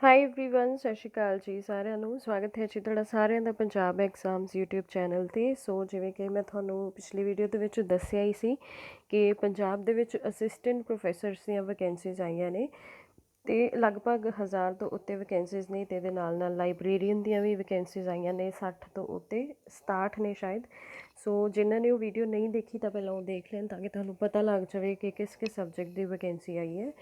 High everyone ਸਤਿ ਸ਼੍ਰੀ ਅਕਾਲ ਜੀ ਸਾਰਿਆਂ ਨੂੰ। ਸਵਾਗਤ ਹੈ ਜੀ ਤੁਹਾਡਾ ਸਾਰਿਆਂ ਦਾ ਪੰਜਾਬ ਐਗਜ਼ਾਮਸ YouTube ਚੈਨਲ 'ਤੇ। ਸੋ ਜਿਵੇਂ ਕਿ ਮੈਂ ਤੁਹਾਨੂੰ ਪਿਛਲੀ ਵੀਡੀਓ ਦੇ ਵਿੱਚ ਦੱਸਿਆ ਹੀ ਸੀ ਕਿ ਪੰਜਾਬ ਦੇ ਵਿੱਚ ਅਸਿਸਟੈਂਟ ਪ੍ਰੋਫੈਸਰਸ ਦੀਆਂ ਵੈਕੈਂਸੀਜ਼ ਆਈਆਂ ਨੇ ਤੇ ਲਗਭਗ 1000 ਤੋਂ ਉੱਤੇ ਵੈਕੈਂਸੀਜ਼ ਨੇ ਤੇ ਇਹਦੇ ਨਾਲ ਲਾਇਬ੍ਰੇਰੀਅਨ ਦੀਆਂ ਵੀ ਵੈਕੈਂਸੀਜ਼ ਆਈਆਂ ਨੇ 60 ਤੋਂ ਉੱਤੇ 67 ਨੇ ਸ਼ਾਇਦ। ਸੋ ਜਿਨ੍ਹਾਂ ਨੇ ਉਹ ਵੀਡੀਓ ਨਹੀਂ ਦੇਖੀ ਤਾਂ ਪਹਿਲਾਂ ਉਹ ਦੇਖ ਲੈਣ ਤਾਂ ਕਿ ਤੁਹਾਨੂੰ ਪਤਾ ਲੱਗ ਜਾਵੇ ਕਿ ਕਿਸ ਸਬਜੈਕਟ ਦੀ ਵੈਕੈਂਸੀ ਆਈ ਹੈ।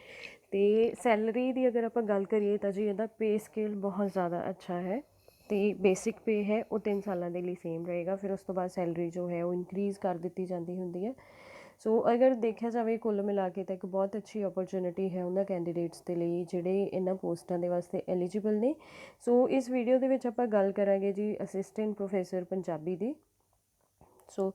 ਤੇ ਸੈਲਰੀ ਦੀ ਅਗਰ ਆਪਾਂ ਗੱਲ ਕਰੀਏ ਤਾਂ ਜੀ ਇਹਦਾ ਪੇ ਸਕੇਲ ਬਹੁਤ ਜ਼ਿਆਦਾ ਅੱਛਾ ਹੈ ਤੇ ਬੇਸਿਕ ਪੇ ਹੈ ਉਹ 3 ਸਾਲਾਂ ਦੇ ਲਈ ਸੇਮ ਰਹੇਗਾ। ਫਿਰ ਉਸ ਤੋਂ ਬਾਅਦ ਸੈਲਰੀ ਜੋ ਹੈ ਉਹ ਇਨਕਰੀਜ਼ ਕਰ ਦਿੱਤੀ ਜਾਂਦੀ ਹੁੰਦੀ ਹੈ। ਸੋ ਅਗਰ ਦੇਖਿਆ ਜਾਵੇ ਕੁੱਲ ਮਿਲਾ ਕੇ ਤਾਂ ਇੱਕ ਬਹੁਤ ਅੱਛੀ ਓਪਰਚੁਨਿਟੀ ਹੈ ਉਹਨਾਂ ਕੈਂਡੀਡੇਟਸ ਦੇ ਲਈ ਜਿਹੜੇ ਇਹਨਾਂ ਪੋਸਟਾਂ ਦੇ ਵਾਸਤੇ ਐਲੀਜੀਬਲ ਨੇ। ਸੋ ਇਸ ਵੀਡੀਓ ਦੇ ਵਿੱਚ ਆਪਾਂ ਗੱਲ ਕਰਾਂਗੇ ਜੀ ਅਸਿਸਟੈਂਟ ਪ੍ਰੋਫੈਸਰ ਪੰਜਾਬੀ ਦੀ। ਸੋ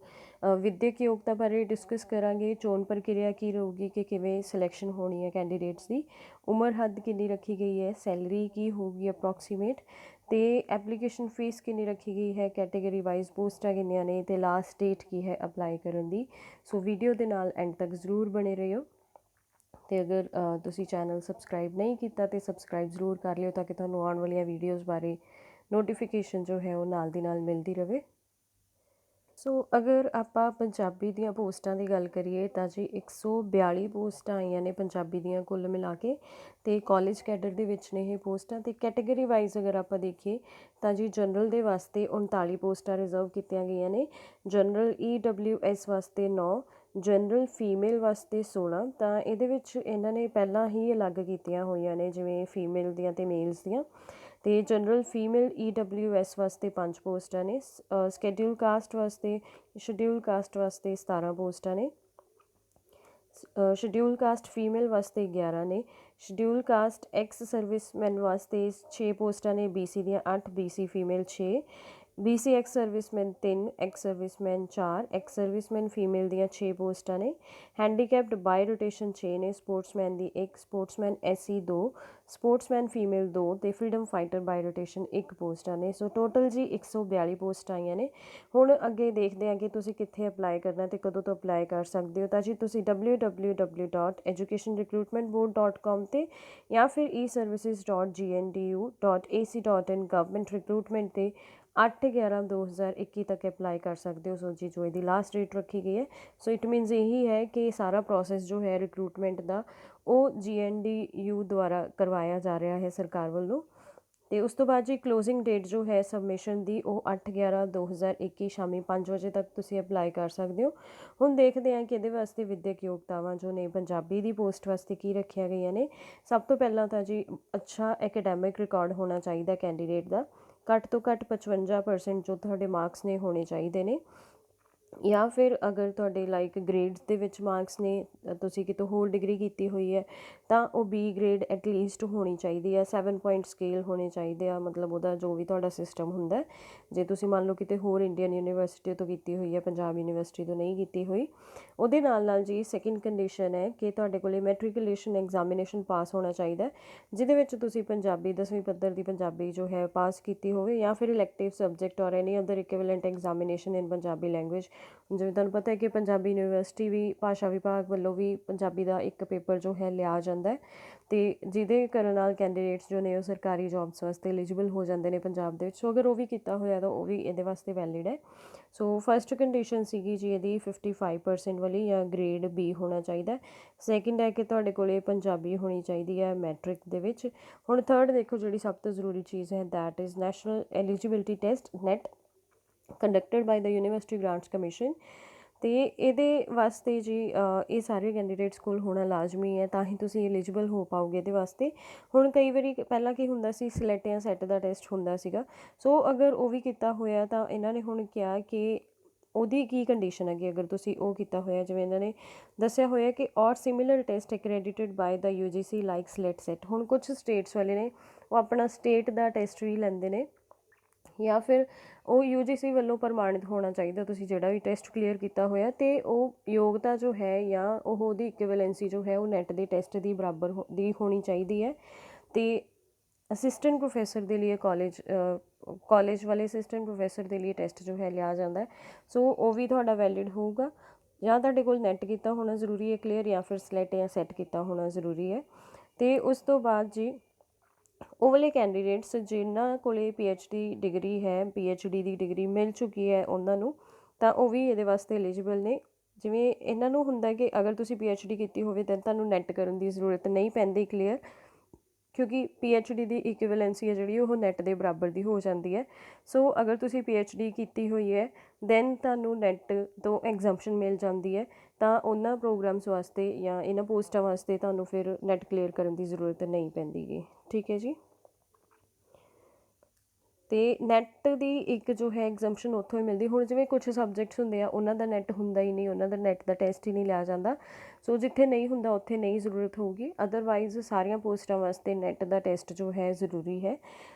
ਵਿਦਿਅਕ ਯੋਗਤਾ ਬਾਰੇ ਡਿਸਕਸ ਕਰਾਂਗੇ। ਚੋਣ ਪ੍ਰਕਿਰਿਆ ਕੀ ਰਹੂਗੀ ਕਿ ਕਿਵੇਂ ਸਿਲੈਕਸ਼ਨ ਹੋਣੀ ਹੈ ਕੈਂਡੀਡੇਟਸ ਦੀ, ਉਮਰ ਹੱਦ ਕਿੰਨੀ ਰੱਖੀ ਗਈ ਹੈ, ਸੈਲਰੀ ਕੀ ਹੋਊਗੀ ਅਪਰੋਕਸੀਮੇਟ, ਅਤੇ ਐਪਲੀਕੇਸ਼ਨ ਫੀਸ ਕਿੰਨੀ ਰੱਖੀ ਗਈ ਹੈ, ਕੈਟੇਗਰੀ ਵਾਈਜ਼ ਪੋਸਟਾਂ ਕਿੰਨੀਆਂ ਨੇ ਅਤੇ ਲਾਸਟ ਡੇਟ ਕੀ ਹੈ ਅਪਲਾਈ ਕਰਨ ਦੀ। ਸੋ ਵੀਡੀਓ ਦੇ ਨਾਲ ਐਂਡ ਤੱਕ ਜ਼ਰੂਰ ਬਣੇ ਰਹਿਓ। ਅਤੇ ਅਗਰ ਤੁਸੀਂ ਚੈਨਲ ਸਬਸਕ੍ਰਾਈਬ ਨਹੀਂ ਕੀਤਾ ਤਾਂ ਸਬਸਕ੍ਰਾਈਬ ਜ਼ਰੂਰ ਕਰ ਲਿਓ ਤਾਂ ਕਿ ਤੁਹਾਨੂੰ ਆਉਣ ਵਾਲੀਆਂ ਵੀਡੀਓਜ਼ ਬਾਰੇ ਨੋਟੀਫਿਕੇਸ਼ਨ ਜੋ ਹੈ ਉਹ ਨਾਲ ਦੀ ਨਾਲ ਮਿਲਦੀ ਰਹੇ। ਸੋ ਅਗਰ ਆਪਾਂ ਪੰਜਾਬੀ ਦੀਆਂ ਪੋਸਟਾਂ ਦੀ ਗੱਲ ਕਰੀਏ ਤਾਂ ਜੀ 142 ਪੋਸਟਾਂ ਆਈਆਂ ਨੇ ਪੰਜਾਬੀ ਦੀਆਂ ਕੁੱਲ ਮਿਲਾ ਕੇ ਅਤੇ ਕਾਲਜ ਕੈਡਰ ਦੇ ਵਿੱਚ ਨੇ ਇਹ ਪੋਸਟਾਂ। ਅਤੇ ਕੈਟੇਗਰੀ ਵਾਈਜ਼ ਅਗਰ ਆਪਾਂ ਦੇਖੀਏ ਤਾਂ ਜੀ ਜਨਰਲ ਦੇ ਵਾਸਤੇ 39 ਪੋਸਟਾਂ ਰਿਜ਼ਰਵ ਕੀਤੀਆਂ ਗਈਆਂ ਨੇ, ਜਨਰਲ EWS ਵਾਸਤੇ 9, ਜਨਰਲ ਫੀਮੇਲ ਵਾਸਤੇ 16। ਤਾਂ ਇਹਦੇ ਵਿੱਚ ਇਹਨਾਂ ਨੇ ਪਹਿਲਾਂ ਹੀ ਅਲੱਗ ਕੀਤੀਆਂ ਹੋਈਆਂ ਨੇ ਜਿਵੇਂ ਫੀਮੇਲ ਦੀਆਂ ਅਤੇ ਮੇਲਸ ਦੀਆਂ। ਅਤੇ ਜਨਰਲ ਫੀਮੇਲ EWS ਵਾਸਤੇ 5 ਪੋਸਟਾਂ ਨੇ, ਸ਼ਡਿਊਲ ਕਾਸਟ ਵਾਸਤੇ 17 ਪੋਸਟਾਂ ਨੇ, ਸ਼ਡਿਊਲ ਕਾਸਟ ਫੀਮੇਲ ਵਾਸਤੇ 11 ਨੇ, ਸ਼ਡਿਊਲ ਕਾਸਟ ਐਕਸ ਸਰਵਿਸਮੈਨ ਵਾਸਤੇ 6 ਪੋਸਟਾਂ ਨੇ, BC ਦੀਆਂ 8, BC female 6, BC ex serviceman 3, ex serviceman 4, ex serviceman female ਦੀਆਂ 6 ਪੋਸਟਾਂ ਨੇ, ਹੈਂਡੀਕੈਪਡ ਬਾਈ ਰੋਟੇਸ਼ਨ 6 ਨੇ, ਸਪੋਰਟਸਮੈਨ ਦੀ 1, ਸਪੋਰਟਸਮੈਨ SC 2, ਸਪੋਰਟਸਮੈਨ ਫੀਮੇਲ 2 ਅਤੇ ਫਰੀडम ਫਾਈਟਰ ਬਾਈ ਰੋਟੇਸ਼ਨ 1 ਪੋਸਟਾਂ ਨੇ। ਸੋ ਟੋਟਲ ਜੀ 142 ਪੋਸਟਾਂ ਆਈਆਂ ਨੇ। ਹੁਣ ਅੱਗੇ ਦੇਖਦੇ ਹਾਂ ਕਿ ਤੁਸੀਂ ਕਿੱਥੇ ਅਪਲਾਈ ਕਰਨਾ ਅਤੇ ਕਦੋਂ ਤੋਂ ਅਪਲਾਈ ਕਰ ਸਕਦੇ ਹੋ। ਤਾਂ ਜੀ ਤੁਸੀਂ www.educationrecruitmentboard.com 'ਤੇ ਜਾਂ ਫਿਰ eservices.gnu.ac.in ਗਵਰਨਮੈਂਟ ਰਿਕਰੂਟਮੈਂਟ 'ਤੇ 8/11/2021 ਤੱਕ ਅਪਲਾਈ ਕਰ ਸਕਦੇ ਹੋ। ਸੋ ਜੀ ਜੋ ਇਹਦੀ ਲਾਸਟ ਡੇਟ ਰੱਖੀ ਗਈ ਹੈ। ਸੋ ਇਟ ਮੀਨਸ ਇਹੀ ਹੈ ਕਿ ਸਾਰਾ ਪ੍ਰੋਸੈਸ ਜੋ ਹੈ ਰਿਕਰੂਟਮੈਂਟ ਦਾ ਉਹ GNDU ਦੁਆਰਾ ਕਰਵਾਇਆ ਜਾ ਰਿਹਾ ਹੈ ਸਰਕਾਰ ਵੱਲੋਂ। ਅਤੇ ਉਸ ਤੋਂ ਬਾਅਦ ਜੀ ਕਲੋਜ਼ਿੰਗ ਡੇਟ ਜੋ ਹੈ ਸਬਮਿਸ਼ਨ ਦੀ ਉਹ 8/11/2021 ਸ਼ਾਮੀ 5 ਵਜੇ ਤੱਕ ਤੁਸੀਂ ਅਪਲਾਈ ਕਰ ਸਕਦੇ ਹੋ। ਹੁਣ ਦੇਖਦੇ ਹਾਂ ਕਿ ਇਹਦੇ ਵਾਸਤੇ ਵਿਦਿਅਕ ਯੋਗਤਾਵਾਂ ਜੋ ਨੇ ਪੰਜਾਬੀ ਦੀ ਪੋਸਟ ਵਾਸਤੇ ਕੀ ਰੱਖੀਆਂ ਗਈਆਂ ਨੇ। ਸਭ ਤੋਂ ਪਹਿਲਾਂ ਤਾਂ ਜੀ ਅੱਛਾ ਐਕੈਡੈਮਿਕ ਰਿਕਾਰਡ ਹੋਣਾ ਚਾਹੀਦਾ ਕੈਂਡੀਡੇਟ ਦਾ, ਘੱਟ ਤੋਂ ਘੱਟ 55% ਜੋ ਤੁਹਾਡੇ ਮਾਰਕਸ ਨੇ ਹੋਣੇ ਚਾਹੀਦੇ ਨੇ। ਜਾਂ ਫਿਰ ਅਗਰ ਤੁਹਾਡੇ ਲਾਈਕ ਗ੍ਰੇਡਸ ਦੇ ਵਿੱਚ ਮਾਰਕਸ ਨੇ, ਤੁਸੀਂ ਕਿਤੋਂ ਹੋਰ ਡਿਗਰੀ ਕੀਤੀ ਹੋਈ ਹੈ ਤਾਂ ਉਹ B ਗ੍ਰੇਡ ਐਟਲੀਸਟ ਹੋਣੀ ਚਾਹੀਦੀ ਹੈ। 7 ਪੁਆਇੰਟ ਸਕੇਲ ਹੋਣੇ ਚਾਹੀਦੇ ਆ, ਮਤਲਬ ਉਹਦਾ ਜੋ ਵੀ ਤੁਹਾਡਾ ਸਿਸਟਮ ਹੁੰਦਾ। ਜੇ ਤੁਸੀਂ ਮੰਨ ਲਓ ਕਿਤੇ ਹੋਰ ਇੰਡੀਅਨ ਯੂਨੀਵਰਸਿਟੀ ਤੋਂ ਕੀਤੀ ਹੋਈ ਹੈ, ਪੰਜਾਬ ਯੂਨੀਵਰਸਿਟੀ ਤੋਂ ਨਹੀਂ ਕੀਤੀ ਹੋਈ, ਉਹਦੇ ਨਾਲ ਜੀ ਸੈਕਿੰਡ ਕੰਡੀਸ਼ਨ ਹੈ ਕਿ ਤੁਹਾਡੇ ਕੋਲ ਮੈਟਰੀਕੂਲੇਸ਼ਨ ਐਗਜ਼ਾਮੀਨੇਸ਼ਨ ਪਾਸ ਹੋਣਾ ਚਾਹੀਦਾ ਜਿਹਦੇ ਵਿੱਚ ਤੁਸੀਂ ਪੰਜਾਬੀ 10ਵੀਂ ਪੱਧਰ ਦੀ ਪੰਜਾਬੀ ਜੋ ਹੈ ਪਾਸ ਕੀਤੀ ਹੋਵੇ, ਜਾਂ ਫਿਰ ਇਲੈਕਟਿਵ ਸਬਜੈਕਟ ਔਰ ਐਨੀ ਅਦਰ ਇਕੁਇਵਲੈਂਟ ਐਗਜ਼ਾਮੀਨੇਸ਼ਨ ਇਨ ਪੰਜਾਬੀ ਲੈਂਗੁਏਜ। ਜਿਵੇਂ ਤੁਹਾਨੂੰ ਪਤਾ ਹੈ ਕਿ ਪੰਜਾਬੀ ਯੂਨੀਵਰਸਿਟੀ ਵੀ ਭਾਸ਼ਾ ਵਿਭਾਗ ਵੱਲੋਂ ਵੀ ਪੰਜਾਬੀ ਦਾ ਇੱਕ ਪੇਪਰ ਜੋ ਹੈ ਲਿਆ ਜਾਂਦਾ ਅਤੇ ਜਿਹਦੇ ਕਰਨ ਨਾਲ ਕੈਂਡੀਡੇਟਸ ਜੋ ਨੇ ਉਹ ਸਰਕਾਰੀ ਜੋਬਸ ਵਾਸਤੇ ਐਲੀਜੀਬਲ ਹੋ ਜਾਂਦੇ ਨੇ ਪੰਜਾਬ ਦੇ ਵਿੱਚ। ਸੋ ਅਗਰ ਉਹ ਵੀ ਕੀਤਾ ਹੋਇਆ ਤਾਂ ਉਹ ਵੀ ਇਹਦੇ ਵਾਸਤੇ ਵੈਲਿਡ ਹੈ। ਸੋ ਫਸਟ ਕੰਡੀਸ਼ਨ ਸੀਗੀ ਜੀ ਇਹਦੀ 55% ਵਾਲੀ ਜਾਂ ਗ੍ਰੇਡ B ਹੋਣਾ ਚਾਹੀਦਾ। ਸੈਕਿੰਡ ਹੈ ਕਿ ਤੁਹਾਡੇ ਕੋਲ ਪੰਜਾਬੀ ਹੋਣੀ ਚਾਹੀਦੀ ਹੈ ਮੈਟ੍ਰਿਕ ਦੇ ਵਿੱਚ। ਹੁਣ ਥਰਡ ਦੇਖੋ ਜਿਹੜੀ ਸਭ ਤੋਂ ਜ਼ਰੂਰੀ ਚੀਜ਼ ਹੈ that is national eligibility test NET conducted by the university grants commission. ਅਤੇ ਇਹਦੇ ਵਾਸਤੇ ਜੀ ਇਹ ਸਾਰੇ ਕੈਂਡੀਡੇਟਸ ਕੋਲ ਹੋਣਾ ਲਾਜ਼ਮੀ ਹੈ ਤਾਂ ਹੀ ਤੁਸੀਂ ਐਲੀਜੀਬਲ ਹੋ ਪਾਓਗੇ ਇਹਦੇ ਵਾਸਤੇ। ਹੁਣ ਕਈ ਵਾਰੀ ਪਹਿਲਾਂ ਕੀ ਹੁੰਦਾ ਸੀ SLET ਜਾਂ SET ਦਾ ਟੈਸਟ ਹੁੰਦਾ ਸੀਗਾ। ਸੋ ਅਗਰ ਉਹ ਵੀ ਕੀਤਾ ਹੋਇਆ ਤਾਂ ਇਹਨਾਂ ਨੇ ਹੁਣ ਕਿਹਾ ਕਿ ਉਹਦੀ ਕੀ ਕੰਡੀਸ਼ਨ ਹੈਗੀ ਅਗਰ ਤੁਸੀਂ ਉਹ ਕੀਤਾ ਹੋਇਆ, ਜਿਵੇਂ ਇਹਨਾਂ ਨੇ ਦੱਸਿਆ ਹੋਇਆ ਕਿ ਔਰ ਸਿਮਿਲਰ ਟੈਸਟ ਐਕ੍ਰੈਡੀਟਡ ਬਾਏ ਦਾ UGC ਲਾਈਕ SLET SET। ਹੁਣ ਕੁਛ ਸਟੇਟਸ ਵਾਲੇ ਨੇ ਉਹ ਆਪਣਾ ਸਟੇਟ ਦਾ ਟੈਸਟ ਵੀ ਲੈਂਦੇ ਨੇ ਜਾਂ ਫਿਰ ਉਹ UGC ਵੱਲੋਂ ਪ੍ਰਮਾਣਿਤ ਹੋਣਾ ਚਾਹੀਦਾ ਤੁਸੀਂ ਜਿਹੜਾ ਵੀ ਟੈਸਟ ਕਲੀਅਰ ਕੀਤਾ ਹੋਇਆ, ਅਤੇ ਉਹ ਯੋਗਤਾ ਜੋ ਹੈ ਜਾਂ ਉਹਦੀ ਇਕੁਇਵਲੈਂਸੀ ਜੋ ਹੈ ਉਹ ਨੈਟ ਦੇ ਟੈਸਟ ਦੀ ਬਰਾਬਰ ਦੀ ਹੋਣੀ ਚਾਹੀਦੀ ਹੈ। ਅਤੇ ਅਸਿਸਟੈਂਟ ਪ੍ਰੋਫੈਸਰ ਦੇ ਲਈ ਕਾਲਜ ਵਾਲੇ ਅਸਿਸਟੈਂਟ ਪ੍ਰੋਫੈਸਰ ਦੇ ਲਈ ਟੈਸਟ ਜੋ ਹੈ ਲਿਆ ਜਾਂਦਾ। ਸੋ ਉਹ ਵੀ ਤੁਹਾਡਾ ਵੈਲਿਡ ਹੋਊਗਾ, ਜਾਂ ਤੁਹਾਡੇ ਕੋਲ ਨੈਟ ਕੀਤਾ ਹੋਣਾ ਜ਼ਰੂਰੀ ਹੈ ਕਲੀਅਰ, ਜਾਂ ਫਿਰ SLET ਜਾਂ SET ਕੀਤਾ ਹੋਣਾ ਜ਼ਰੂਰੀ ਹੈ। ਅਤੇ ਉਸ ਤੋਂ ਬਾਅਦ ਜੀ ਉਹ ਵਾਲੇ ਕੈਂਡੀਡੇਟਸ ਜਿਨ੍ਹਾਂ ਕੋਲੇ PhD ਡਿਗਰੀ ਹੈ, PhD ਦੀ ਡਿਗਰੀ ਮਿਲ ਚੁੱਕੀ ਹੈ ਉਹਨਾਂ ਨੂੰ, ਤਾਂ ਉਹ ਵੀ ਇਹਦੇ ਵਾਸਤੇ ਐਲੀਜੀਬਲ ਨੇ। ਜਿਵੇਂ ਇਹਨਾਂ ਨੂੰ ਹੁੰਦਾ ਕਿ ਅਗਰ ਤੁਸੀਂ PhD ਕੀਤੀ ਹੋਵੇ ਤਾਂ ਤੁਹਾਨੂੰ ਨੈਟ ਕਰਨ ਦੀ ਜ਼ਰੂਰਤ ਨਹੀਂ ਪੈਂਦੀ ਕਲੀਅਰ, ਕਿਉਂਕਿ PhD ਦੀ ਇਕੁਇਵਲੈਂਸੀ ਹੈ ਜਿਹੜੀ ਉਹ ਨੈਟ ਦੇ ਬਰਾਬਰ ਦੀ ਹੋ ਜਾਂਦੀ ਹੈ। ਸੋ ਅਗਰ ਤੁਸੀਂ PhD ਕੀਤੀ ਹੋਈ ਹੈ ਦੈਨ ਤੁਹਾਨੂੰ ਨੈਟ ਤੋਂ ਐਗਜ਼ੈਂਪਸ਼ਨ ਮਿਲ ਜਾਂਦੀ ਹੈ, ਤਾਂ ਉਹਨਾਂ ਪ੍ਰੋਗਰਾਮਸ ਵਾਸਤੇ ਜਾਂ ਇਹਨਾਂ ਪੋਸਟਾਂ ਵਾਸਤੇ ਤੁਹਾਨੂੰ ਫਿਰ ਨੈਟ ਕਲੀਅਰ ਕਰਨ ਦੀ ਜ਼ਰੂਰਤ ਨਹੀਂ ਪੈਂਦੀ ਗੀ। ਠੀਕ ਹੈ ਜੀ। ਅਤੇ ਨੈੱਟ ਦੀ ਇੱਕ ਜੋ ਹੈ ਐਗਜ਼ੈਂਪਸ਼ਨ ਉੱਥੋਂ ਹੀ ਮਿਲਦੀ। ਹੁਣ ਜਿਵੇਂ ਕੁਛ ਸਬਜੈਕਟਸ ਹੁੰਦੇ ਆ ਉਹਨਾਂ ਦਾ ਨੈੱਟ ਹੁੰਦਾ ਹੀ ਨਹੀਂ, ਉਹਨਾਂ ਦਾ ਨੈੱਟ ਦਾ ਟੈਸਟ ਹੀ ਨਹੀਂ ਲਿਆ ਜਾਂਦਾ। ਸੋ ਜਿੱਥੇ ਨਹੀਂ ਹੁੰਦਾ ਉੱਥੇ ਨਹੀਂ ਜ਼ਰੂਰਤ ਹੋਊਗੀ, ਅਦਰਵਾਈਜ਼ ਸਾਰੀਆਂ ਪੋਸਟਾਂ ਵਾਸਤੇ ਨੈੱਟ ਦਾ ਟੈਸਟ ਜੋ ਹੈ ਜ਼ਰੂਰੀ ਹੈ।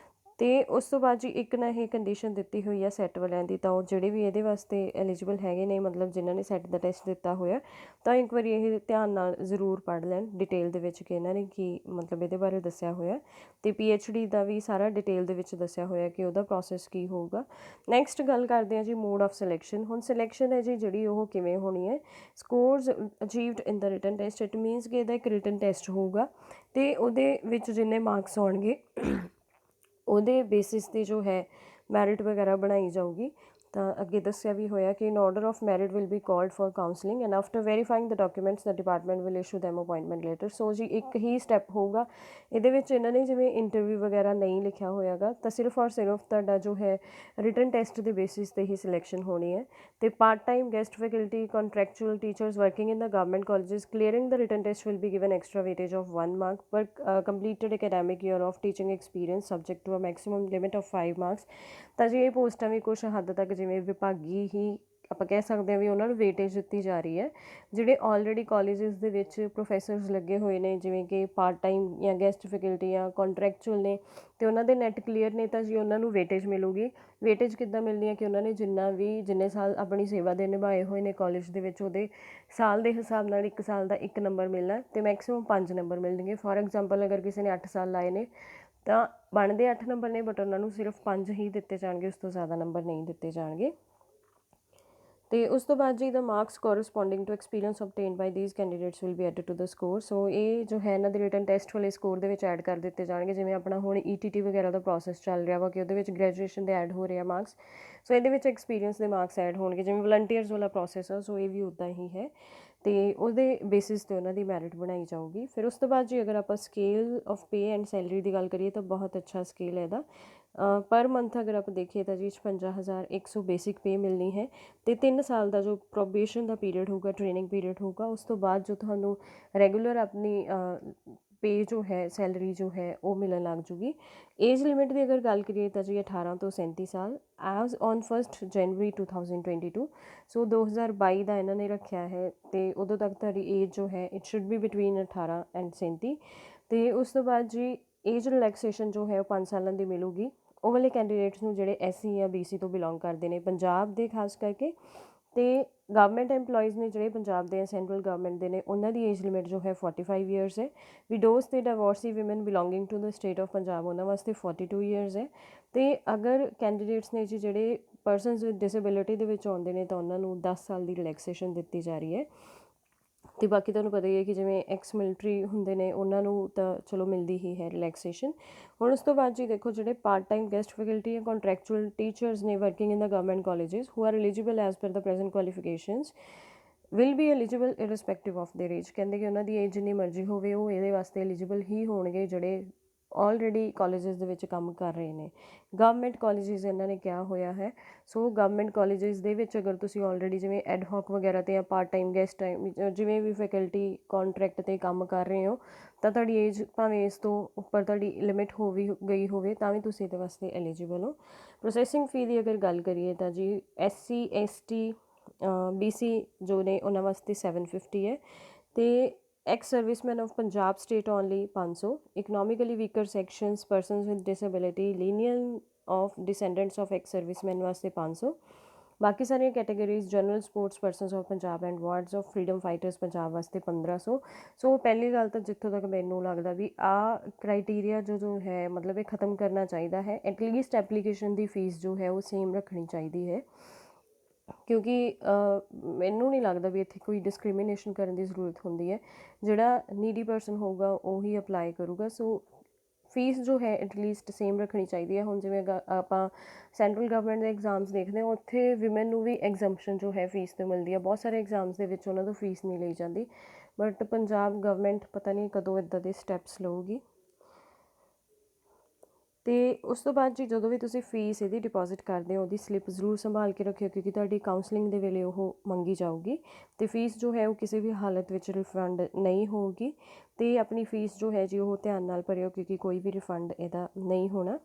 ਅਤੇ ਉਸ ਤੋਂ ਬਾਅਦ ਜੀ ਇੱਕ ਨਾ ਇਹ ਕੰਡੀਸ਼ਨ ਦਿੱਤੀ ਹੋਈ ਆ ਸੈੱਟ ਵਾਲਿਆਂ ਦੀ, ਤਾਂ ਉਹ ਜਿਹੜੇ ਵੀ ਇਹਦੇ ਵਾਸਤੇ ਐਲੀਜੀਬਲ ਹੈਗੇ ਨੇ, ਮਤਲਬ ਜਿਨ੍ਹਾਂ ਨੇ ਸੈੱਟ ਦਾ ਟੈਸਟ ਦਿੱਤਾ ਹੋਇਆ, ਤਾਂ ਇੱਕ ਵਾਰੀ ਇਹ ਧਿਆਨ ਨਾਲ ਜ਼ਰੂਰ ਪੜ੍ਹ ਲੈਣ ਡਿਟੇਲ ਦੇ ਵਿੱਚ ਕਿ ਇਹਨਾਂ ਨੇ ਕੀ ਮਤਲਬ ਇਹਦੇ ਬਾਰੇ ਦੱਸਿਆ ਹੋਇਆ, ਅਤੇ PhD ਦਾ ਵੀ ਸਾਰਾ ਡਿਟੇਲ ਦੇ ਵਿੱਚ ਦੱਸਿਆ ਹੋਇਆ ਕਿ ਉਹਦਾ ਪ੍ਰੋਸੈਸ ਕੀ ਹੋਊਗਾ। ਨੈਕਸਟ ਗੱਲ ਕਰਦੇ ਹਾਂ ਜੀ ਮੋਡ ਆਫ ਸਿਲੈਕਸ਼ਨ। ਹੁਣ ਸਿਲੈਕਸ਼ਨ ਹੈ ਜੀ ਜਿਹੜੀ ਉਹ ਕਿਵੇਂ ਹੋਣੀ ਹੈ, scores achieved in the written test. It means ਕਿ ਇਹਦਾ ਇੱਕ ਰਿਟਨ ਟੈਸਟ ਹੋਊਗਾ ਅਤੇ ਉਹਦੇ ਵਿੱਚ ਜਿੰਨੇ ਮਾਰਕਸ ਆਉਣਗੇ ਉਹਦੇ ਬੇਸਿਸ 'ਤੇ ਜੋ ਹੈ ਮੈਰਿਟ ਵਗੈਰਾ ਬਣਾਈ ਜਾਊਗੀ। ਤਾਂ ਅੱਗੇ ਦੱਸਿਆ ਵੀ ਹੋਇਆ ਕਿ in order of merit will be called for counselling and after verifying the documents the department will issue them appointment letter. So ਜੀ ਇੱਕ ਹੀ ਸਟੈਪ ਹੋਊਗਾ ਇਹਦੇ ਵਿੱਚ। ਇਹਨਾਂ ਨੇ ਜਿਵੇਂ ਇੰਟਰਵਿਊ ਵਗੈਰਾ ਨਹੀਂ ਲਿਖਿਆ ਹੋਇਆਗਾ, ਤਾਂ ਸਿਰਫ ਔਰ ਸਿਰਫ ਤੁਹਾਡਾ ਜੋ ਹੈ ਰਿਟਨ ਟੈਸਟ ਦੇ ਬੇਸਿਸ 'ਤੇ ਹੀ ਸਿਲੈਕਸ਼ਨ ਹੋਣੀ ਹੈ। ਅਤੇ part time guest faculty contractual teachers working in the government colleges clearing the written test will be given extra weightage of 1 mark per completed academic year of teaching experience subject to a maximum limit of 5 marks. ਤਾਂ ਜੀ ਇਹ ਪੋਸਟਾਂ ਵੀ ਕੁਛ ਹੱਦ ਤੱਕ ਜਿਵੇਂ ਵਿਭਾਗੀ ਹੀ ਆਪਾਂ ਕਹਿ ਸਕਦੇ ਹਾਂ ਵੀ ਉਹਨਾਂ ਨੂੰ ਵੇਟੇਜ ਦਿੱਤੀ ਜਾ ਰਹੀ ਹੈ। ਜਿਹੜੇ ਆਲਰੇਡੀ ਕਾਲਜਿਸ ਦੇ ਵਿੱਚ ਪ੍ਰੋਫੈਸਰਸ ਲੱਗੇ ਹੋਏ ਨੇ, ਜਿਵੇਂ ਕਿ ਪਾਰਟ ਟਾਈਮ ਜਾਂ ਗੈਸਟ ਫੈਕਲਟੀ ਜਾਂ ਕੰਟਰੈਕਚੁਅਲ ਨੇ, ਅਤੇ ਉਹਨਾਂ ਦੇ ਨੈਟ ਕਲੀਅਰ ਨੇ, ਤਾਂ ਜੀ ਉਹਨਾਂ ਨੂੰ ਵੇਟੇਜ ਮਿਲੂਗੀ। ਵੇਟੇਜ ਕਿੱਦਾਂ ਮਿਲਣੀ ਹੈ ਕਿ ਉਹਨਾਂ ਨੇ ਜਿੰਨੇ ਸਾਲ ਆਪਣੀ ਸੇਵਾ ਦੇ ਨਿਭਾਏ ਹੋਏ ਨੇ ਕਾਲਜ ਦੇ ਵਿੱਚ, ਉਹਦੇ ਸਾਲ ਦੇ ਹਿਸਾਬ ਨਾਲ 1 ਸਾਲ ਦਾ 1 ਨੰਬਰ ਮਿਲਣਾ ਅਤੇ ਮੈਕਸੀਮਮ 5 ਨੰਬਰ ਮਿਲਣਗੇ। ਫੋਰ ਐਗਜ਼ਾਮਪਲ ਅਗਰ ਕਿਸੇ ਨੇ 8 ਸਾਲ ਲਾਏ ਨੇ ਤਾਂ ਬਣਦੇ 8 ਨੰਬਰ ਨੇ, ਬਟ ਉਹਨਾਂ ਨੂੰ ਸਿਰਫ 5 ਹੀ ਦਿੱਤੇ ਜਾਣਗੇ, ਉਸ ਤੋਂ ਜ਼ਿਆਦਾ ਨੰਬਰ ਨਹੀਂ ਦਿੱਤੇ ਜਾਣਗੇ। ਅਤੇ ਉਸ ਤੋਂ ਬਾਅਦ ਜੀ the marks corresponding to experience obtained by these candidates will be added to the score. So ਇਹ ਜੋ ਹੈ ਇਹਨਾਂ ਦੇ ਰਿਟਨ ਟੈਸਟ ਵਾਲੇ ਸਕੋਰ ਦੇ ਵਿੱਚ ਐਡ ਕਰ ਦਿੱਤੇ ਜਾਣਗੇ। ਜਿਵੇਂ ਆਪਣਾ ਹੁਣ ETT ਵਗੈਰਾ ਦਾ ਪ੍ਰੋਸੈਸ ਚੱਲ ਰਿਹਾ ਵਾ ਕਿ ਉਹਦੇ ਵਿੱਚ ਗ੍ਰੈਜੂਏਸ਼ਨ ਦੇ ਐਡ ਹੋ ਰਹੇ ਆ ਮਾਰਕਸ, ਸੋ ਇਹਦੇ ਵਿੱਚ ਐਕਸਪੀਰੀਅੰਸ ਦੇ ਮਾਰਕਸ ਐਡ ਹੋਣਗੇ। ਜਿਵੇਂ ਵਲੰਟੀਅਰਸ ਵਾਲਾ ਪ੍ਰੋਸੈਸ ਆ, ਸੋ ਇਹ ਵੀ ਉੱਦਾਂ ਹੀ ਹੈ, ਅਤੇ ਉਹਦੇ ਬੇਸਿਸ 'ਤੇ ਉਹਨਾਂ ਦੀ ਮੈਰਿਟ ਬਣਾਈ ਜਾਊਗੀ। ਫਿਰ ਉਸ ਤੋਂ ਬਾਅਦ ਜੀ ਅਗਰ ਆਪਾਂ scale of pay and salary ਦੀ ਗੱਲ ਕਰੀਏ ਤਾਂ ਬਹੁਤ ਅੱਛਾ ਸਕੇਲ ਹੈ ਇਹਦਾ। ਪਰ ਮੰਥ ਅਗਰ ਆਪਾਂ ਦੇਖੀਏ ਤਾਂ ਜੀ 56,100 ਬੇਸਿਕ ਪੇ ਮਿਲਣੀ ਹੈ, ਅਤੇ 3 ਸਾਲ ਦਾ ਜੋ ਪ੍ਰੋਬੇਸ਼ਨ ਦਾ ਪੀਰੀਅਡ ਹੋਊਗਾ, ਟ੍ਰੇਨਿੰਗ ਪੀਰੀਅਡ ਹੋਊਗਾ, ਉਸ ਤੋਂ ਬਾਅਦ ਜੋ ਤੁਹਾਨੂੰ ਰੈਗੂਲਰ ਆਪਣੀ ਪੇ ਜੋ ਹੈ, ਸੈਲਰੀ ਜੋ ਹੈ ਉਹ ਮਿਲਣ ਲੱਗ ਜੂਗੀ। ਏਜ ਲਿਮਿਟ ਦੀ ਅਗਰ ਗੱਲ ਕਰੀਏ ਤਾਂ ਜੀ 18 ਤੋਂ 37 ਸਾਲ ਐਜ਼ ਔਨ 1 ਜਨਵਰੀ 2022। ਸੋ 2022 ਦਾ ਇਹਨਾਂ ਨੇ ਰੱਖਿਆ ਹੈ, ਅਤੇ ਉਦੋਂ ਤੱਕ ਤੁਹਾਡੀ ਏਜ ਜੋ ਹੈ it should be between 18 and 37। ਅਤੇ ਉਸ ਤੋਂ ਬਾਅਦ ਜੀ ਏਜ ਰਿਲੈਕਸੇਸ਼ਨ ਜੋ ਹੈ ਉਹ 5 ਸਾਲਾਂ ਦੀ ਮਿਲੂਗੀ ਉਹ ਵਾਲੇ ਕੈਂਡੀਡੇਟਸ ਨੂੰ ਜਿਹੜੇ SC ਜਾਂ BC ਤੋਂ ਬਿਲੋਂਗ ਕਰਦੇ ਨੇ, ਪੰਜਾਬ ਦੇ ਖਾਸ ਕਰਕੇ। ਅਤੇ ਗਵਰਨਮੈਂਟ ਐਮਪਲੋਈਜ਼ ਨੇ ਜਿਹੜੇ ਪੰਜਾਬ ਦੇ ਜਾਂ ਸੈਂਟਰਲ ਗਵਰਨਮੈਂਟ ਦੇ ਨੇ, ਉਹਨਾਂ ਦੀ ਏਜ ਲਿਮਿਟ ਜੋ ਹੈ 45 ਈਅਰਸ ਹੈ। ਵਿਡੋਜ਼ ਅਤੇ divorcee women belonging to the state of Punjab, ਉਹਨਾਂ ਵਾਸਤੇ 42 ਈਅਰਸ ਹੈ। ਅਤੇ ਅਗਰ ਕੈਂਡੀਡੇਟਸ ਨੇ ਜੀ ਜਿਹੜੇ ਪਰਸਨਸ ਵਿਦ ਡਿਸੇਬਿਲਿਟੀ ਦੇ ਵਿੱਚ ਆਉਂਦੇ ਨੇ, ਤਾਂ ਉਹਨਾਂ ਨੂੰ 10 ਸਾਲ ਦੀ ਰਿਲੈਕਸੇਸ਼ਨ ਦਿੱਤੀ ਜਾ ਰਹੀ ਹੈ। ਅਤੇ ਬਾਕੀ ਤੁਹਾਨੂੰ ਪਤਾ ਹੀ ਹੈ ਕਿ ਜਿਵੇਂ ਐਕਸ ਮਿਲਟਰੀ ਹੁੰਦੇ ਨੇ ਉਹਨਾਂ ਨੂੰ ਤਾਂ ਚਲੋ ਮਿਲਦੀ ਹੀ ਹੈ ਰਿਲੈਕਸੇਸ਼ਨ। ਹੁਣ ਉਸ ਤੋਂ ਬਾਅਦ ਜੀ ਦੇਖੋ ਜਿਹੜੇ ਪਾਰਟ ਟਾਈਮ ਗੈਸਟ ਫੈਕਲਟੀ ਜਾਂ ਕੰਟਰੈਕਚੁਅਲ ਟੀਚਰਸ ਨੇ working in the government colleges who are eligible as per the present qualifications will be eligible irrespective of there age. ਕਹਿੰਦੇ ਕਿ ਉਹਨਾਂ ਦੀ ਏਜ ਜਿੰਨੀ ਮਰਜ਼ੀ ਹੋਵੇ ਉਹ ਇਹਦੇ ਵਾਸਤੇ ਐਲੀਜੀਬਲ ਹੀ ਹੋਣਗੇ ਜਿਹੜੇ ਆਲਰੇਡੀ ਕਾਲਜਿਸ ਦੇ ਵਿੱਚ ਕੰਮ ਕਰ ਰਹੇ ਨੇ। ਗਵਰਨਮੈਂਟ ਕਾਲਜਿਸ ਇਹਨਾਂ ਨੇ ਕਿਹਾ ਹੋਇਆ ਹੈ। ਸੋ ਗਵਰਨਮੈਂਟ ਕਾਲਜਿਸ ਦੇ ਵਿੱਚ ਅਗਰ ਤੁਸੀਂ ਆਲਰੇਡੀ ਜਿਵੇਂ ਐਡਹੌਕ ਵਗੈਰਾ 'ਤੇ ਜਾਂ ਪਾਰਟ ਟਾਈਮ ਗੈਸਟ ਟਾਈਮ ਜਿਵੇਂ ਵੀ ਫੈਕਲਟੀ ਕਾਂਟਰੈਕਟ 'ਤੇ ਕੰਮ ਕਰ ਰਹੇ ਹੋ, ਤਾਂ ਤੁਹਾਡੀ ਏਜ ਭਾਵੇਂ ਇਸ ਤੋਂ ਉੱਪਰ ਤੁਹਾਡੀ ਲਿਮਿਟ ਹੋ ਵੀ ਗਈ ਹੋਵੇ ਤਾਂ ਵੀ ਤੁਸੀਂ ਇਹਦੇ ਵਾਸਤੇ ਐਲੀਜੀਬਲ ਹੋ। ਪ੍ਰੋਸੈਸਿੰਗ ਫੀ ਦੀ ਅਗਰ ਗੱਲ ਕਰੀਏ ਤਾਂ ਜੀ SC ST BC ਜੋ ਨੇ ਉਹਨਾਂ ਵਾਸਤੇ 750 ਹੈ, ਅਤੇ ex serviceman of Punjab state only 500, economically weaker sections persons with disability lineal of descendants of ex serviceman ਵਾਸਤੇ 500। ਬਾਕੀ ਸਾਰੀਆਂ categories general sports persons of Punjab and wards of freedom fighters Punjab ਵਾਸਤੇ 1500। ਸੋ ਪਹਿਲੀ ਗੱਲ ਤਾਂ ਜਿੱਥੋਂ ਤੱਕ ਮੈਨੂੰ ਲੱਗਦਾ ਵੀ ਆਹ ਕ੍ਰਾਈਟੀਰੀਆ ਜੋ ਹੈ ਮਤਲਬ ਇਹ ਖ਼ਤਮ ਕਰਨਾ ਚਾਹੀਦਾ ਹੈ। ਐਟਲੀਸਟ ਐਪਲੀਕੇਸ਼ਨ ਦੀ ਫੀਸ ਜੋ ਹੈ ਉਹ ਸੇਮ ਰੱਖਣੀ ਚਾਹੀਦੀ ਹੈ, ਕਿਉਂਕਿ ਮੈਨੂੰ ਨਹੀਂ ਲੱਗਦਾ ਵੀ ਇੱਥੇ ਕੋਈ ਡਿਸਕ੍ਰਿਮੀਨੇਸ਼ਨ ਕਰਨ ਦੀ ਜ਼ਰੂਰਤ ਹੁੰਦੀ ਹੈ। ਜਿਹੜਾ ਨੀਡੀ ਪਰਸਨ ਹੋਊਗਾ ਉਹੀ ਅਪਲਾਈ ਕਰੂਗਾ। ਸੋ ਫੀਸ ਜੋ ਹੈ ਐਟਲੀਸਟ ਸੇਮ ਰੱਖਣੀ ਚਾਹੀਦੀ ਹੈ। ਹੁਣ ਜਿਵੇਂ ਆਪਾਂ ਸੈਂਟਰਲ ਗਵਰਨਮੈਂਟ ਦੇ ਐਗਜ਼ਾਮਸ ਦੇਖਦੇ ਹਾਂ, ਉੱਥੇ ਵਿਮਨ ਨੂੰ ਵੀ ਐਗਜ਼ੈਂਪਸ਼ਨ ਜੋ ਹੈ ਫੀਸ ਤੋਂ ਮਿਲਦੀ ਹੈ। ਬਹੁਤ ਸਾਰੇ ਐਗਜ਼ਾਮਸ ਦੇ ਵਿੱਚ ਉਹਨਾਂ ਤੋਂ ਫੀਸ ਨਹੀਂ ਲਈ ਜਾਂਦੀ, ਬਟ ਪੰਜਾਬ ਗਵਰਨਮੈਂਟ ਪਤਾ ਨਹੀਂ ਕਦੋਂ ਇੱਦਾਂ ਦੇ ਸਟੈਪਸ ਲਊਗੀ। ਅਤੇ ਉਸ ਤੋਂ ਬਾਅਦ ਜੀ ਜਦੋਂ ਵੀ ਤੁਸੀਂ ਫੀਸ ਇਹਦੀ ਡਿਪੋਜ਼ਿਟ ਕਰਦੇ ਹੋ, ਉਹਦੀ ਸਲਿੱਪ ਜ਼ਰੂਰ ਸੰਭਾਲ ਕੇ ਰੱਖਿਓ, ਕਿਉਂਕਿ ਤੁਹਾਡੀ ਕਾਉਂਸਲਿੰਗ ਦੇ ਵੇਲੇ ਉਹ ਮੰਗੀ ਜਾਊਗੀ। ਅਤੇ ਫੀਸ ਜੋ ਹੈ ਉਹ ਕਿਸੇ ਵੀ ਹਾਲਤ ਵਿੱਚ ਰਿਫੰਡ ਨਹੀਂ ਹੋਊਗੀ। ਅਤੇ ਆਪਣੀ ਫੀਸ ਜੋ ਹੈ ਜੀ ਉਹ ਧਿਆਨ ਨਾਲ ਭਰਿਓ, ਕਿਉਂਕਿ ਕੋਈ ਵੀ ਰਿਫੰਡ ਇਹਦਾ ਨਹੀਂ ਹੋਣਾ।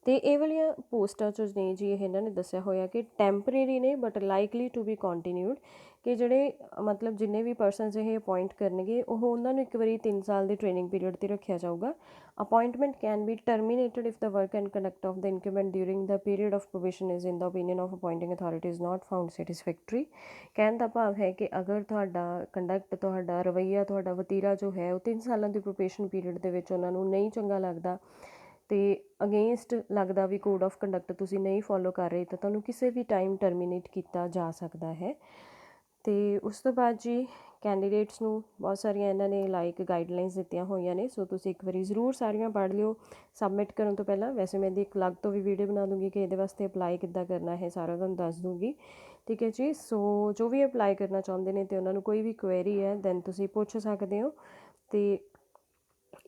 ਅਤੇ ਇਹ ਵਾਲੀਆਂ ਪੋਸਟਾਂ 'ਚ ਨੇ ਜੀ ਇਹਨਾਂ ਨੇ ਦੱਸਿਆ ਹੋਇਆ ਕਿ ਟੈਂਪਰੇਰੀ ਨੇ but likely to be continued, ਕਿ ਜਿਹੜੇ ਮਤਲਬ ਜਿੰਨੇ ਵੀ ਪਰਸਨਸ ਇਹ ਅਪੋਇੰਟ ਕਰਨਗੇ ਉਹ ਉਹਨਾਂ ਨੂੰ ਇੱਕ ਵਾਰੀ 3 ਸਾਲ ਦੇ ਟ੍ਰੇਨਿੰਗ ਪੀਰੀਅਡ 'ਤੇ ਰੱਖਿਆ ਜਾਊਗਾ। Appointment can be terminated if the work and conduct of the increment during the period of probation is in the opinion of appointing authority is not found satisfactory. ਕਹਿਣ ਦਾ ਭਾਵ ਹੈ ਕਿ ਅਗਰ ਤੁਹਾਡਾ ਕੰਡਕਟ, ਤੁਹਾਡਾ ਰਵੱਈਆ, ਤੁਹਾਡਾ ਵਤੀਰਾ ਜੋ ਹੈ ਉਹ 3 ਸਾਲਾਂ ਦੀ ਪ੍ਰੋਬੇਸ਼ਨ ਪੀਰੀਅਡ ਦੇ ਵਿੱਚ ਉਹਨਾਂ ਨੂੰ ਨਹੀਂ ਚੰਗਾ ਲੱਗਦਾ ਅਤੇ ਅਗੇਂਸਟ ਲੱਗਦਾ ਵੀ ਕੋਡ ਆਫ ਕੰਡਕਟ ਤੁਸੀਂ ਨਹੀਂ ਫੋਲੋ ਕਰ ਰਹੇ, ਤਾਂ ਤੁਹਾਨੂੰ ਕਿਸੇ ਵੀ ਟਾਈਮ ਟਰਮੀਨੇਟ ਕੀਤਾ ਜਾ ਸਕਦਾ ਹੈ। ਅਤੇ ਉਸ ਤੋਂ ਬਾਅਦ ਜੀ ਕੈਂਡੀਡੇਟਸ ਨੂੰ ਬਹੁਤ ਸਾਰੀਆਂ ਇਹਨਾਂ ਨੇ ਗਾਈਡਲਾਈਨਸ ਦਿੱਤੀਆਂ ਹੋਈਆਂ ਨੇ, ਸੋ ਤੁਸੀਂ ਇੱਕ ਵਾਰੀ ਜ਼ਰੂਰ ਸਾਰੀਆਂ ਪੜ੍ਹ ਲਿਓ ਸਬਮਿਟ ਕਰਨ ਤੋਂ ਪਹਿਲਾਂ। ਵੈਸੇ ਮੈਂ ਇਹਦੀ ਇੱਕ ਅਲੱਗ ਤੋਂ ਵੀ ਵੀਡੀਓ ਬਣਾ ਦੂੰਗੀ ਕਿ ਇਹਦੇ ਵਾਸਤੇ ਅਪਲਾਈ ਕਿੱਦਾਂ ਕਰਨਾ ਹੈ, ਸਾਰਾ ਤੁਹਾਨੂੰ ਦੱਸ ਦੂੰਗੀ, ਠੀਕ ਹੈ ਜੀ। ਸੋ ਜੋ ਵੀ ਅਪਲਾਈ ਕਰਨਾ ਚਾਹੁੰਦੇ ਨੇ ਅਤੇ ਉਹਨਾਂ ਨੂੰ ਕੋਈ ਵੀ ਕੁਐਰੀ ਹੈ ਦੈਨ ਤੁਸੀਂ ਪੁੱਛ ਸਕਦੇ ਹੋ। ਅਤੇ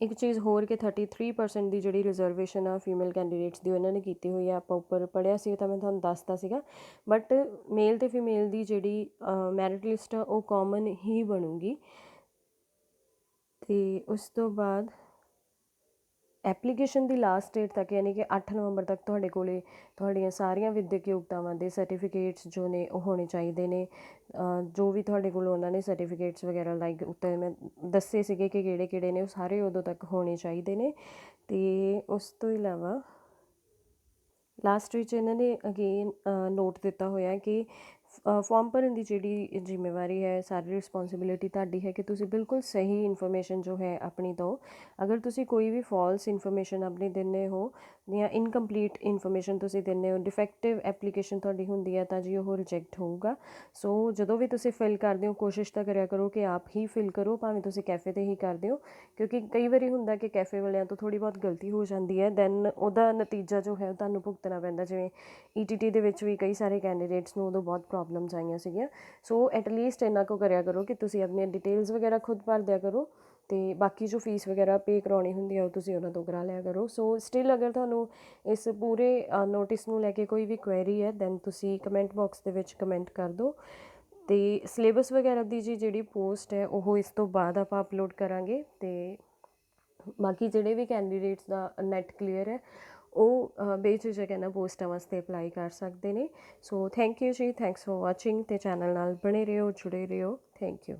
ਇੱਕ ਚੀਜ਼ ਹੋਰ ਕਿ 33% ਦੀ ਜਿਹੜੀ ਰਿਜ਼ਰਵੇਸ਼ਨ ਆ ਫੀਮੇਲ ਕੈਂਡੀਡੇਟਸ ਦੀ ਉਹਨਾਂ ਨੇ ਕੀਤੀ ਹੋਈ ਆ। ਆਪਾਂ ਉੱਪਰ ਪੜ੍ਹਿਆ ਸੀ ਤਾਂ ਮੈਂ ਤੁਹਾਨੂੰ ਦੱਸਤਾ ਸੀਗਾ, ਬਟ ਮੇਲ ਅਤੇ ਫੀਮੇਲ ਦੀ ਜਿਹੜੀ ਮੈਰਿਟ ਲਿਸਟ ਆ ਉਹ ਕਾਮਨ ਹੀ ਬਣੂਗੀ। ਅਤੇ ਉਸ ਤੋਂ ਬਾਅਦ ਐਪਲੀਕੇਸ਼ਨ ਦੀ ਲਾਸਟ ਡੇਟ ਤੱਕ ਯਾਨੀ ਕਿ 8 ਨਵੰਬਰ ਤੱਕ ਤੁਹਾਡੇ ਕੋਲ ਤੁਹਾਡੀਆਂ ਸਾਰੀਆਂ ਵਿਦਿਅਕ ਯੋਗਤਾਵਾਂ ਦੇ ਸਰਟੀਫਿਕੇਟਸ ਜੋ ਨੇ ਉਹ ਹੋਣੇ ਚਾਹੀਦੇ ਨੇ। ਜੋ ਵੀ ਤੁਹਾਡੇ ਕੋਲ ਉਹਨਾਂ ਨੇ ਸਰਟੀਫਿਕੇਟਸ ਵਗੈਰਾ ਉੱਤੇ ਮੈਂ ਦੱਸੇ ਸੀਗੇ ਕਿ ਕਿਹੜੇ ਕਿਹੜੇ ਨੇ, ਉਹ ਸਾਰੇ ਉਦੋਂ ਤੱਕ ਹੋਣੇ ਚਾਹੀਦੇ ਨੇ। ਅਤੇ ਉਸ ਤੋਂ ਇਲਾਵਾ ਲਾਸਟ ਵਿੱਚ ਇਹਨਾਂ ਨੇ ਅਗੇਨ ਨੋਟ ਦਿੱਤਾ ਹੋਇਆ ਕਿ ਫੋਰਮ ਭਰਨ ਦੀ ਜਿਹੜੀ ਜ਼ਿੰਮੇਵਾਰੀ ਹੈ, ਸਾਰੀ ਰਿਸਪੋਂਸੀਬਿਲਿਟੀ ਤੁਹਾਡੀ ਹੈ ਕਿ ਤੁਸੀਂ ਬਿਲਕੁਲ ਸਹੀ ਇਨਫੋਰਮੇਸ਼ਨ ਜੋ ਹੈ ਆਪਣੀ ਦਿਓ। ਅਗਰ ਤੁਸੀਂ ਕੋਈ ਵੀ ਫਾਲਸ ਇਨਫੋਰਮੇਸ਼ਨ ਆਪਣੀ ਦਿੰਦੇ ਹੋ ਜਾਂ ਇਨਕੰਪਲੀਟ ਇਨਫੋਰਮੇਸ਼ਨ ਤੁਸੀਂ ਦਿੰਦੇ ਹੋ, ਡਿਫੈਕਟਿਵ ਐਪਲੀਕੇਸ਼ਨ ਤੁਹਾਡੀ ਹੁੰਦੀ ਹੈ, ਤਾਂ ਜੀ ਉਹ ਰਿਜੈਕਟ ਹੋਊਗਾ। ਸੋ ਜਦੋਂ ਵੀ ਤੁਸੀਂ ਫਿਲ ਕਰਦੇ ਹੋ ਕੋਸ਼ਿਸ਼ ਤਾਂ ਕਰਿਆ ਕਰੋ ਕਿ ਆਪ ਹੀ ਫਿਲ ਕਰੋ, ਭਾਵੇਂ ਤੁਸੀਂ ਕੈਫੇ 'ਤੇ ਹੀ ਕਰਦੇ ਹੋ, ਕਿਉਂਕਿ ਕਈ ਵਾਰੀ ਹੁੰਦਾ ਕਿ ਕੈਫੇ ਵਾਲਿਆਂ ਤੋਂ ਥੋੜ੍ਹੀ ਬਹੁਤ ਗਲਤੀ ਹੋ ਜਾਂਦੀ ਹੈ, ਦੈਨ ਉਹਦਾ ਨਤੀਜਾ ਜੋ ਹੈ ਉਹ ਤੁਹਾਨੂੰ ਭੁਗਤਣਾ ਪੈਂਦਾ। ਜਿਵੇਂ ETT ਦੇ ਵਿੱਚ ਵੀ ਕਈ ਸਾਰੇ ਕੈਂਡੀਡੇਟਸ ਨੂੰ ਉਦੋਂ ਬਹੁਤ ਪ੍ਰੋਬਲਮਸ ਆਈਆਂ ਸੀਗੀਆਂ। ਸੋ ਐਟਲੀਸਟ ਇੰਨਾ ਕੁ ਕਰਿਆ ਕਰੋ ਕਿ ਤੁਸੀਂ ਆਪਣੀਆਂ ਡਿਟੇਲਸ ਵਗੈਰਾ ਖੁਦ ਭਰ ਦਿਆ ਕਰੋ, ਅਤੇ ਬਾਕੀ ਜੋ ਫੀਸ ਵਗੈਰਾ ਪੇ ਕਰਾਉਣੀ ਹੁੰਦੀ ਆ ਉਹ ਤੁਸੀਂ ਉਹਨਾਂ ਤੋਂ ਕਰਾ ਲਿਆ ਕਰੋ। ਸੋ ਸਟਿਲ ਅਗਰ ਤੁਹਾਨੂੰ ਇਸ ਪੂਰੇ ਨੋਟਿਸ ਨੂੰ ਲੈ ਕੇ ਕੋਈ ਵੀ ਕੁਐਰੀ ਹੈ ਦੈਨ ਤੁਸੀਂ ਕਮੈਂਟ ਬਾਕਸ ਦੇ ਵਿੱਚ ਕਮੈਂਟ ਕਰ ਦਿਓ। ਅਤੇ ਸਿਲੇਬਸ ਵਗੈਰਾ ਦੀ ਜੀ ਜਿਹੜੀ ਪੋਸਟ ਹੈ ਉਹ ਇਸ ਤੋਂ ਬਾਅਦ ਆਪਾਂ ਅਪਲੋਡ ਕਰਾਂਗੇ। ਅਤੇ ਬਾਕੀ ਜਿਹੜੇ ਵੀ ਕੈਂਡੀਡੇਟਸ ਦਾ ਨੈਟ ਕਲੀਅਰ ਹੈ ਉਹ ਬੇਝਿਜਕ ਇਹਨਾਂ ਪੋਸਟਾਂ ਵਾਸਤੇ ਅਪਲਾਈ ਕਰ ਸਕਦੇ ਨੇ। ਸੋ ਥੈਂਕ ਯੂ ਜੀ, ਥੈਂਕਸ ਫੋਰ ਵਾਚਿੰਗ, ਅਤੇ ਚੈਨਲ ਨਾਲ ਬਣੇ ਰਹੋ, ਜੁੜੇ ਰਹੋ। Thank you.